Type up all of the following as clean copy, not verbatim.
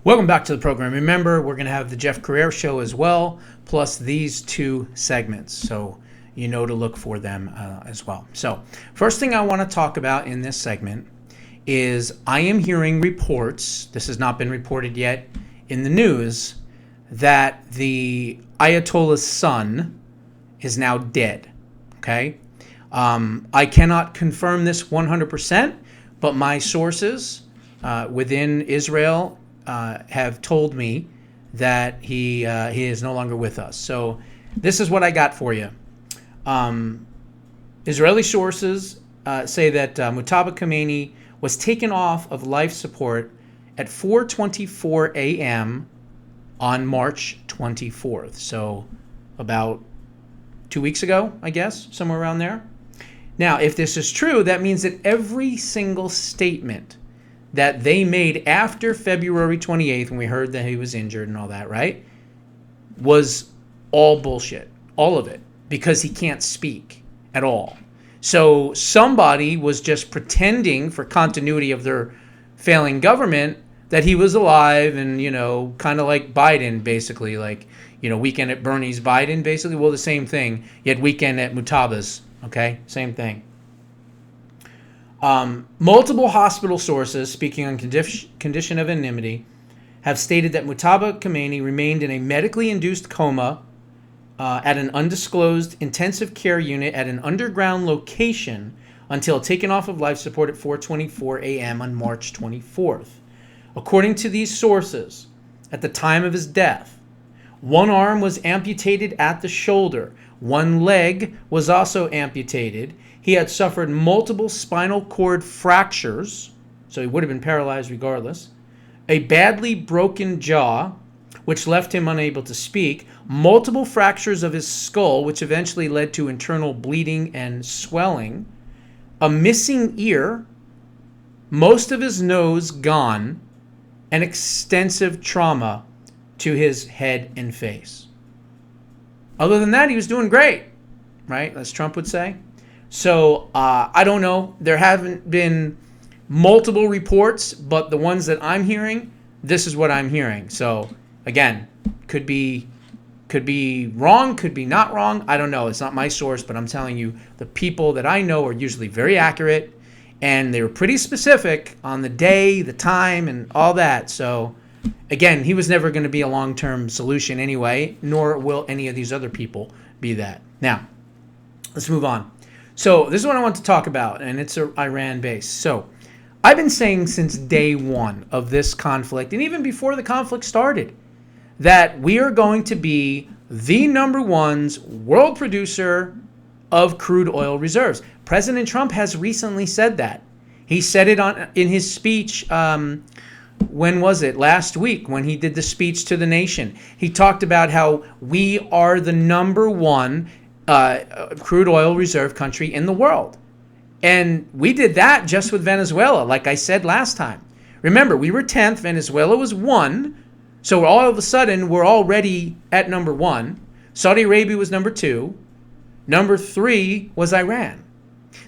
Welcome back to the program. Remember, we're going to have the Jeff Carrera Show as well, plus these two segments. So you know to look for them as well. So first thing I want to talk about in this segment is I am hearing reports, this has not been reported yet in the news, that the Ayatollah's son is now dead. Okay? I cannot confirm this 100%, but my sources within Israel have told me that he is no longer with us. So this is what I got for you. Israeli sources say that Mustafa Khomeini was taken off of life support at 4:24 a.m. on March 24th. So about 2 weeks ago, I guess, somewhere around there. Now, if this is true, that means that every single statement that they made after February 28th, when we heard that he was injured and all that, right, was all bullshit. All of it. Because he can't speak at all. So somebody was just pretending for continuity of their failing government that he was alive and, you know, kind of like Biden, basically. Like, you know, Weekend at Bernie's Biden, basically. Well, the same thing. Yet Weekend at Mutaba's. Okay? Same thing. Multiple hospital sources, speaking on condition of anonymity, have stated that Mustafa Khomeini remained in a medically induced coma at an undisclosed intensive care unit at an underground location until taken off of life support at 4:24 a.m. on March 24th. According to these sources, at the time of his death, one arm was amputated at the shoulder. One leg was also amputated. He had suffered multiple spinal cord fractures, so he would have been paralyzed regardless, a badly broken jaw, which left him unable to speak, multiple fractures of his skull, which eventually led to internal bleeding and swelling, a missing ear, most of his nose gone, and extensive trauma to his head and face. Other than that, he was doing great, right? As Trump would say. So I don't know. There haven't been multiple reports, but the ones that I'm hearing, this is what I'm hearing. So again, could be wrong, could be not wrong. I don't know. It's not my source, but I'm telling you, the people that I know are usually very accurate, and they were pretty specific on the day, the time, and all that. So again, he was never going to be a long-term solution anyway, nor will any of these other people be that. Now, let's move on. So this is what I want to talk about, and it's Iran based. So I've been saying since day one of this conflict, and even before the conflict started, that we are going to be the number one world producer of crude oil reserves. President Trump has recently said that. He said it in his speech, when was it? Last week, when he did the speech to the nation. He talked about how we are the number one crude oil reserve country in the world. And we did that just with Venezuela, like I said last time. Remember, we were 10th, Venezuela was 1. So all of a sudden, we're already at number 1. Saudi Arabia was number 2. Number 3 was Iran.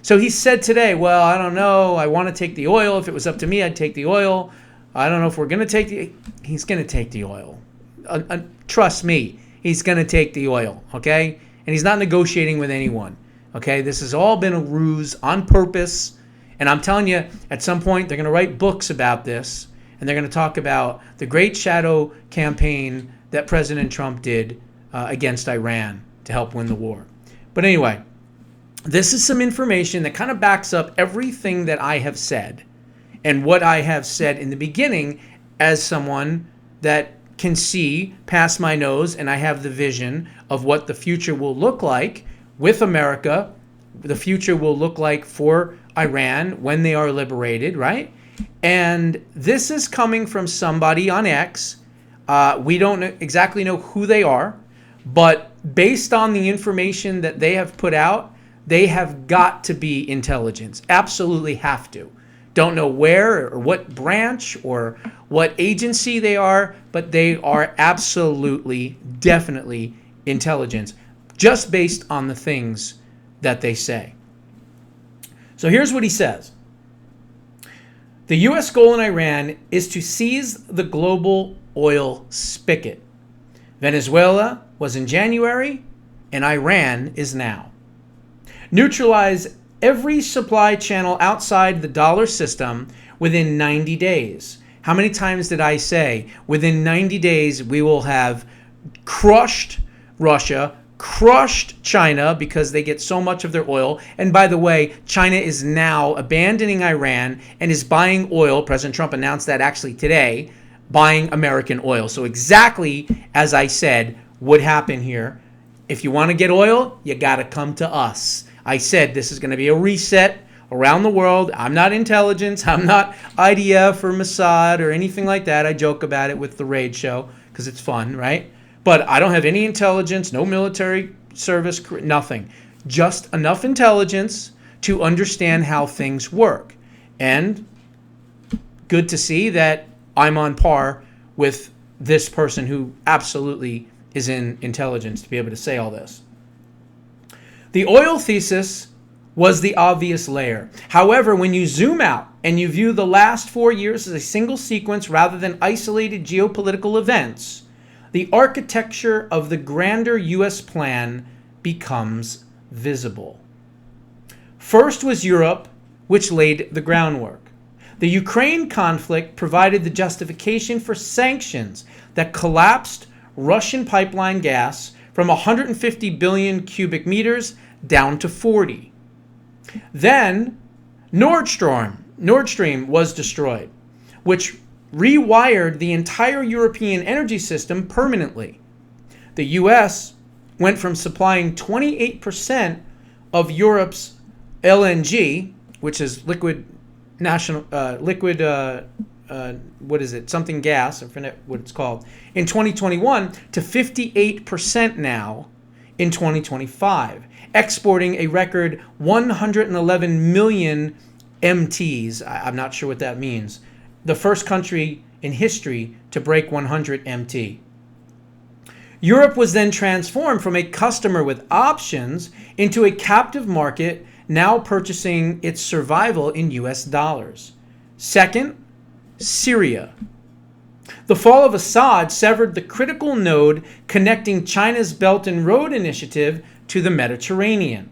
So he said today, well, I don't know. I want to take the oil. If it was up to me, I'd take the oil. I don't know if we're going to take the... He's going to take the oil. Trust me, he's going to take the oil, okay? And he's not negotiating with anyone, okay? This has all been a ruse on purpose. And I'm telling you, at some point, they're going to write books about this. And they're going to talk about the great shadow campaign that President Trump did against Iran to help win the war. But anyway, this is some information that kind of backs up everything that I have said. And what I have said in the beginning as someone that can see past my nose, and I have the vision of what the future will look like with America, the future will look like for Iran when they are liberated, right? And this is coming from somebody on X. We don't exactly know who they are, but based on the information that they have put out, they have got to be intelligence. Absolutely have to. Don't know where or what branch or what agency they are, but they are absolutely, definitely intelligence, just based on the things that they say. So here's what he says. The U.S. goal in Iran is to seize the global oil spigot. Venezuela was in January, and Iran is now. Neutralize every supply channel outside the dollar system within 90 days. How many times did I say within 90 days we will have crushed Russia, crushed China because they get so much of their oil? And by the way, China is now abandoning Iran and is buying oil. President Trump announced that actually today, buying American oil. So exactly as I said would happen here. If you want to get oil, you got to come to us. I said this is going to be a reset around the world. I'm not intelligence. I'm not IDF or Mossad or anything like that. I joke about it with the Raid show because it's fun, right? But I don't have any intelligence, no military service, nothing. Just enough intelligence to understand how things work. And good to see that I'm on par with this person who absolutely is in intelligence to be able to say all this. The oil thesis was the obvious layer. However, when you zoom out and you view the last 4 years as a single sequence rather than isolated geopolitical events, the architecture of the grander U.S. plan becomes visible. First was Europe, which laid the groundwork. The Ukraine conflict provided the justification for sanctions that collapsed Russian pipeline gas from 150 billion cubic meters down to 40. Then Nord Stream was destroyed, which rewired the entire European energy system permanently. The US went from supplying 28% of Europe's LNG, which is liquid what is it? Something gas, I forget what it's called, in 2021 to 58% now in 2025, exporting a record 111 million MTs. I'm not sure what that means. The first country in history to break 100 MT. Europe was then transformed from a customer with options into a captive market, now purchasing its survival in US dollars. Second, Syria. The fall of Assad severed the critical node connecting China's Belt and Road Initiative to the Mediterranean.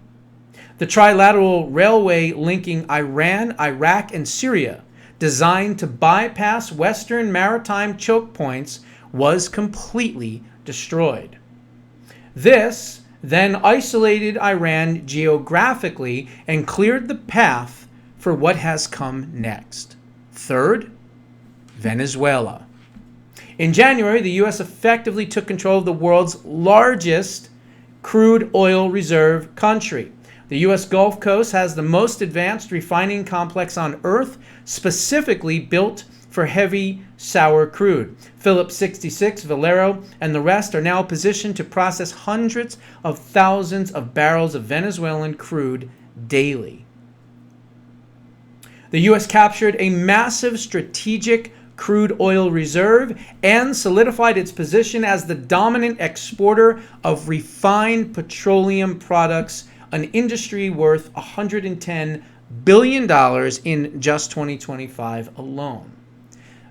The trilateral railway linking Iran, Iraq, and Syria, designed to bypass Western maritime choke points, was completely destroyed. This then isolated Iran geographically and cleared the path for what has come next. Third, Venezuela. In January, the U.S. effectively took control of the world's largest crude oil reserve country. The U.S. Gulf Coast has the most advanced refining complex on Earth, specifically built for heavy sour crude. Phillips 66, Valero, and the rest are now positioned to process hundreds of thousands of barrels of Venezuelan crude daily. The U.S. captured a massive strategic crude oil reserve and solidified its position as the dominant exporter of refined petroleum products, an industry worth $110 billion in just 2025 alone.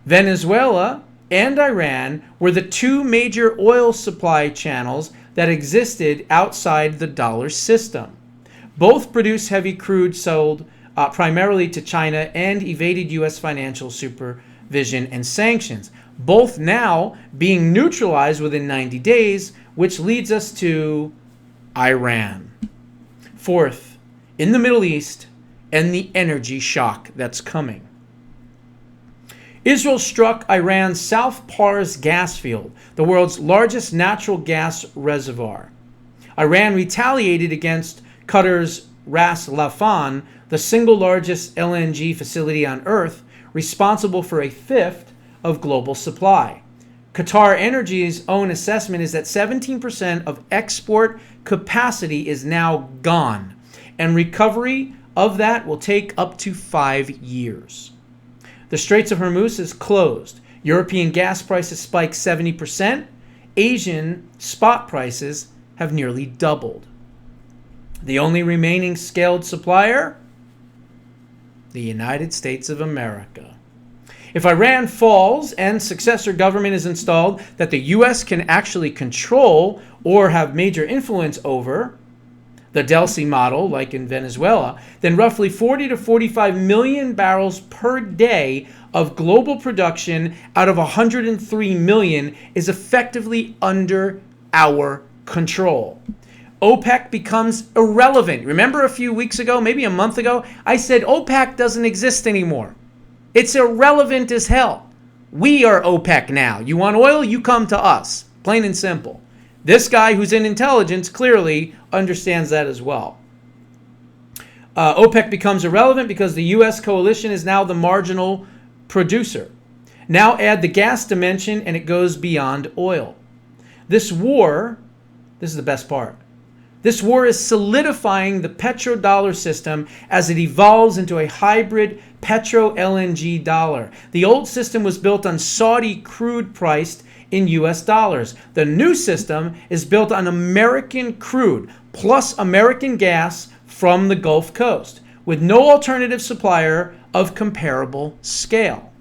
Venezuela and Iran were the two major oil supply channels that existed outside the dollar system. Both produced heavy crude sold primarily to China and evaded U.S. financial supervision and sanctions, both now being neutralized within 90 days, which leads us to Iran. Fourth, in the Middle East and the energy shock that's coming. Israel struck Iran's South Pars gas field, the world's largest natural gas reservoir. Iran retaliated against Qatar's Ras Laffan, the single largest LNG facility on Earth, responsible for a fifth of global supply. Qatar Energy's own assessment is that 17% of export capacity is now gone, and recovery of that will take up to 5 years. The Straits of Hormuz is closed. European gas prices spiked 70%. Asian spot prices have nearly doubled. The only remaining scaled supplier? The United States of America. If Iran falls and successor government is installed that the U.S. can actually control or have major influence over, the Delcy model, like in Venezuela, then roughly 40 to 45 million barrels per day of global production out of 103 million is effectively under our control. OPEC becomes irrelevant. Remember a few weeks ago, maybe a month ago, I said OPEC doesn't exist anymore. It's irrelevant as hell. We are OPEC now. You want oil? You come to us. Plain and simple. This guy who's in intelligence clearly understands that as well. OPEC becomes irrelevant because the U.S. coalition is now the marginal producer. Now add the gas dimension and it goes beyond oil. This war, this is the best part, this war is solidifying the petrodollar system as it evolves into a hybrid petro-LNG dollar. The old system was built on Saudi crude priced in US dollars. The new system is built on American crude plus American gas from the Gulf Coast with no alternative supplier of comparable scale.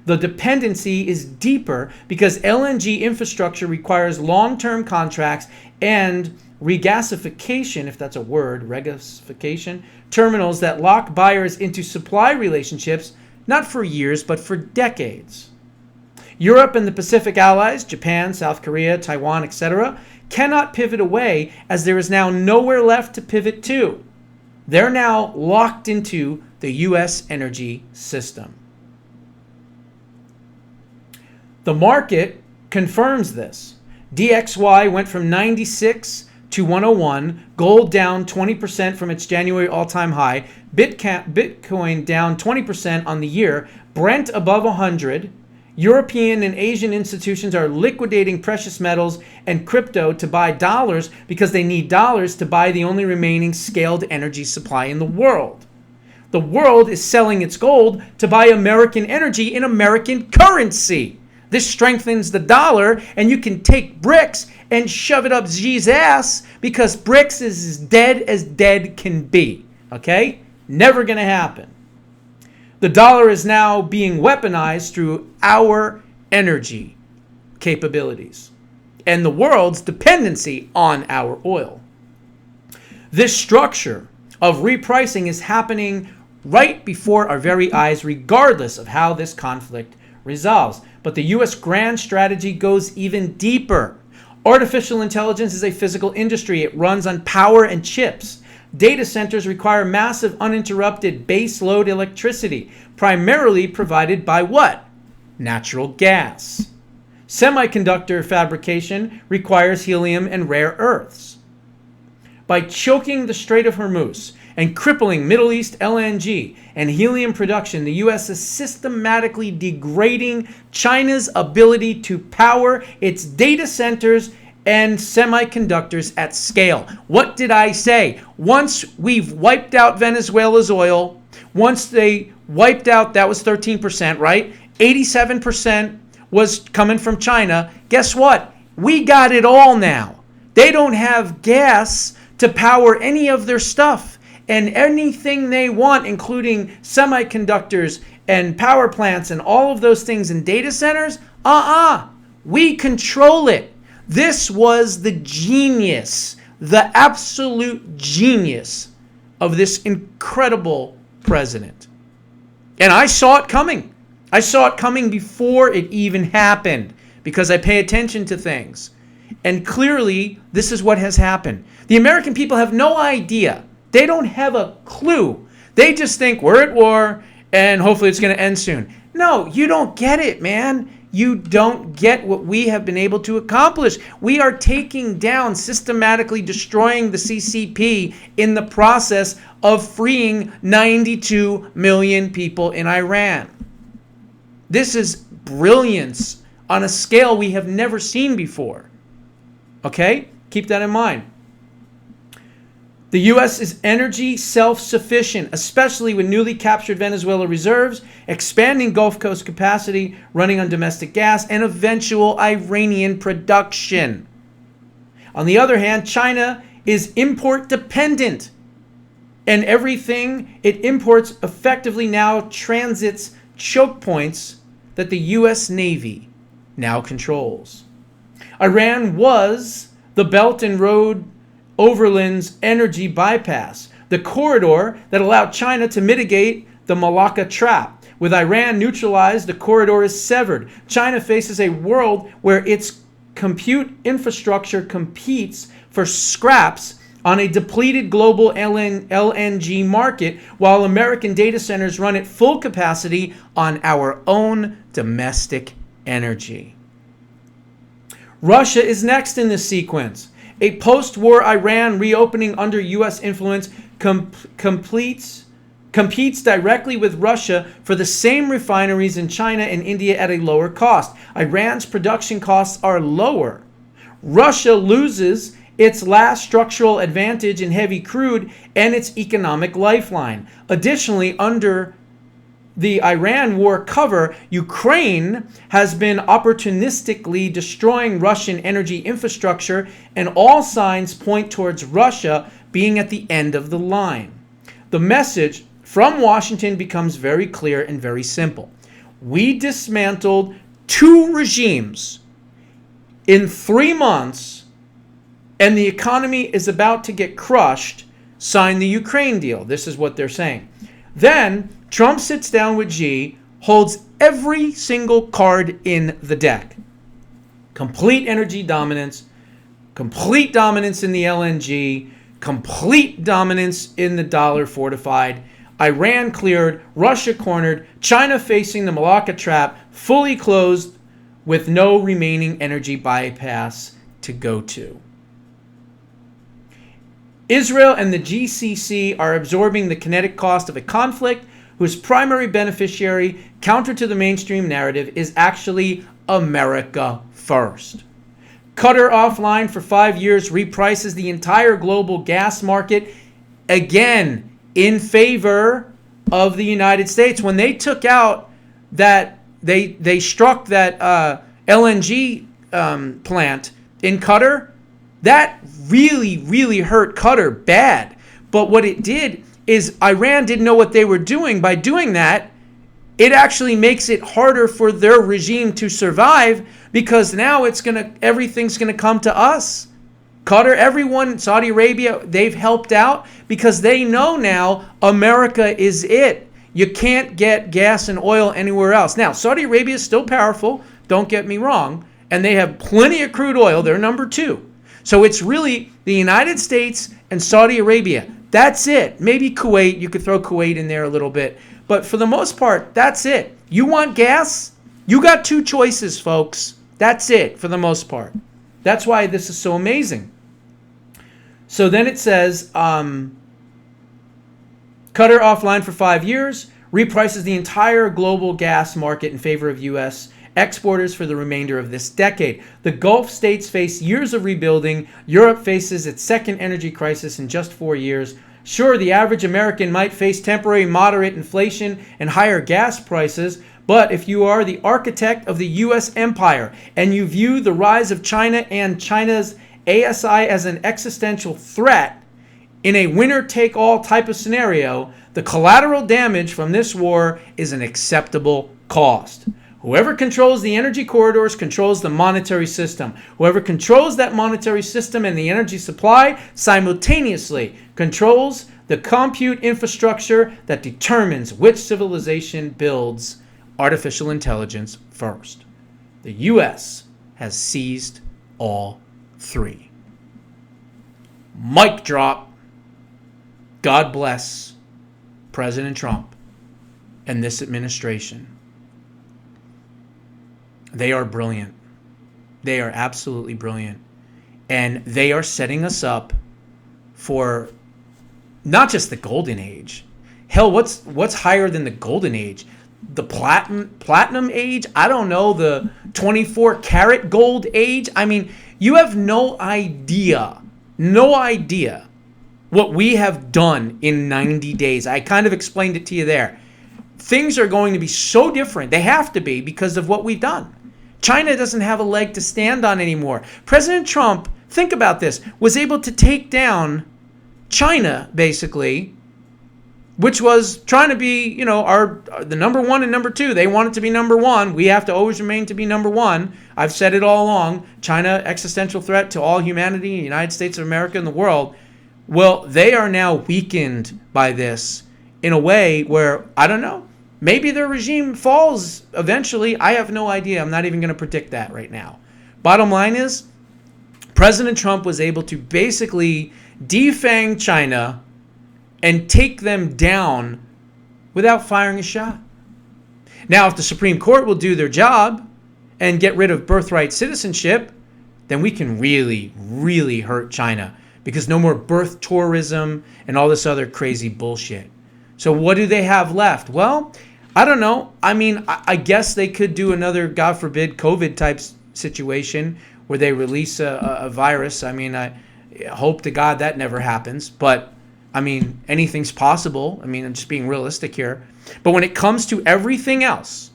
The dependency is deeper because LNG infrastructure requires long-term contracts and regasification, if that's a word, regasification, terminals that lock buyers into supply relationships, not for years, but for decades. Europe and the Pacific allies, Japan, South Korea, Taiwan, etc., cannot pivot away as there is now nowhere left to pivot to. They're now locked into the U.S. energy system. The market confirms this. DXY went from 96 to 101, gold down 20% from its January all-time high, Bitcoin down 20% on the year, Brent above 100. European and Asian institutions are liquidating precious metals and crypto to buy dollars because they need dollars to buy the only remaining scaled energy supply in the world. The world is selling its gold to buy American energy in American currency. This strengthens the dollar, and you can take BRICS and shove it up Xi's ass because BRICS is as dead can be. Okay? Never going to happen. The dollar is now being weaponized through our energy capabilities and the world's dependency on our oil. This structure of repricing is happening right before our very eyes, regardless of how this conflict resolves. But the U.S. grand strategy goes even deeper. Artificial intelligence is a physical industry. It runs on power and chips. Data centers require massive uninterrupted base load electricity, primarily provided by what? Natural gas. Semiconductor fabrication requires helium and rare earths. By choking the Strait of Hormuz and crippling Middle East LNG and helium production, the U.S. is systematically degrading China's ability to power its data centers and semiconductors at scale. What did I say? Once we've wiped out Venezuela's oil, once they wiped out, that was 13%, right? 87% was coming from China. Guess what? We got it all now. They don't have gas to power any of their stuff. And anything they want, including semiconductors and power plants and all of those things in data centers, we control it. This was the genius, the absolute genius of this incredible president. And I saw it coming. I saw it coming before it even happened because I pay attention to things. And clearly, this is what has happened. The American people have no idea. They don't have a clue. They just think we're at war and hopefully it's going to end soon. No, you don't get it, man. You don't get what we have been able to accomplish. We are taking down, systematically destroying the CCP in the process of freeing 92 million people in Iran. This is brilliance on a scale we have never seen before. Okay? Keep that in mind. The U.S. is energy self-sufficient, especially with newly captured Venezuela reserves, expanding Gulf Coast capacity, running on domestic gas, and eventual Iranian production. On the other hand, China is import dependent, and everything it imports effectively now transits choke points that the U.S. Navy now controls. Iran was the Belt and Road Overland's energy bypass, the corridor that allowed China to mitigate the Malacca trap. With Iran neutralized, the corridor is severed. China faces a world where its compute infrastructure competes for scraps on a depleted global LNG market, while American data centers run at full capacity on our own domestic energy. Russia is next in this sequence. A post-war Iran reopening under U.S. influence competes directly with Russia for the same refineries in China and India at a lower cost. Iran's production costs are lower. Russia loses its last structural advantage in heavy crude and its economic lifeline. Additionally, under the Iran war cover, Ukraine has been opportunistically destroying Russian energy infrastructure, and all signs point towards Russia being at the end of the line. The message from Washington becomes very clear and very simple. We dismantled 2 regimes in 3 months, and the economy is about to get crushed. Sign the Ukraine deal. This is what they're saying. Then Trump sits down with Xi, holds every single card in the deck. Complete energy dominance, complete dominance in the LNG, complete dominance in the dollar fortified, Iran cleared, Russia cornered, China facing the Malacca trap, fully closed with no remaining energy bypass to go to. Israel and the GCC are absorbing the kinetic cost of a conflict whose primary beneficiary, counter to the mainstream narrative, is actually America first. Qatar offline for 5 years reprices the entire global gas market, again in favor of the United States. When they took out that, they struck that LNG plant in Qatar, that really hurt Qatar bad. But what it did is Iran didn't know what they were doing. By doing that, it actually makes it harder for their regime to survive, because now everything's gonna come to us. Qatar, everyone, Saudi Arabia, they've helped out because they know now America is it. You can't get gas and oil anywhere else. Now, Saudi Arabia is still powerful, don't get me wrong, and they have plenty of crude oil. They're number 2. So it's really the United States and Saudi Arabia. That's it. Maybe Kuwait. You could throw Kuwait in there a little bit. But for the most part, that's it. You want gas? You got 2 choices, folks. That's it for the most part. That's why this is so amazing. So then it says, Qatar offline for 5 years, reprices the entire global gas market in favor of U.S. exporters for the remainder of this decade. The Gulf states face years of rebuilding. Europe faces its second energy crisis in just 4 years. Sure, the average American might face temporary moderate inflation and higher gas prices, but if you are the architect of the U.S. empire and you view the rise of China and China's ASI as an existential threat in a winner-take-all type of scenario, the collateral damage from this war is an acceptable cost. Whoever controls the energy corridors controls the monetary system. Whoever controls that monetary system and the energy supply simultaneously controls the compute infrastructure that determines which civilization builds artificial intelligence first. The U.S. has seized all 3. Mic drop. God bless President Trump and this administration. They are brilliant. They are absolutely brilliant. And they are setting us up for not just the golden age. Hell, what's higher than the golden age? The platinum age? I don't know, the 24 karat gold age? I mean, you have no idea what we have done in 90 days. I kind of explained it to you there. Things are going to be so different. They have to be because of what we've done. China doesn't have a leg to stand on anymore. President Trump, think about this, was able to take down China, basically, which was trying to be, the number one and number two. They want it to be number one. We have to always remain to be number one. I've said it all along. China, existential threat to all humanity, the United States of America, and the world. Well, they are now weakened by this in a way where, I don't know, maybe their regime falls eventually. I have no idea. I'm not even going to predict that right now. Bottom line is, President Trump was able to basically defang China and take them down without firing a shot. Now, if the Supreme Court will do their job and get rid of birthright citizenship, then we can really, really hurt China, because no more birth tourism and all this other crazy bullshit. So what do they have left? Well, I don't know. I mean, I guess they could do another, God forbid, COVID type situation where they release a virus. I mean, I hope to God that never happens. But, I mean, anything's possible. I mean, I'm just being realistic here. But when it comes to everything else,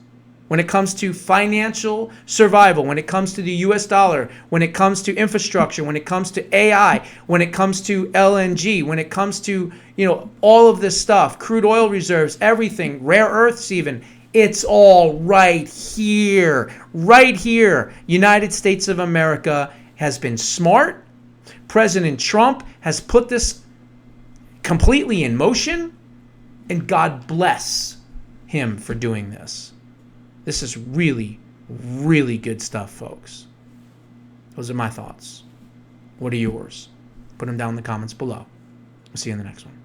when it comes to financial survival, when it comes to the US dollar, when it comes to infrastructure, when it comes to AI, when it comes to LNG, when it comes to, all of this stuff, crude oil reserves, everything, rare earths even, it's all right here. Right here. United States of America has been smart. President Trump has put this completely in motion, and God bless him for doing this. This is really, really good stuff, folks. Those are my thoughts. What are yours? Put them down in the comments below. We'll see you in the next one.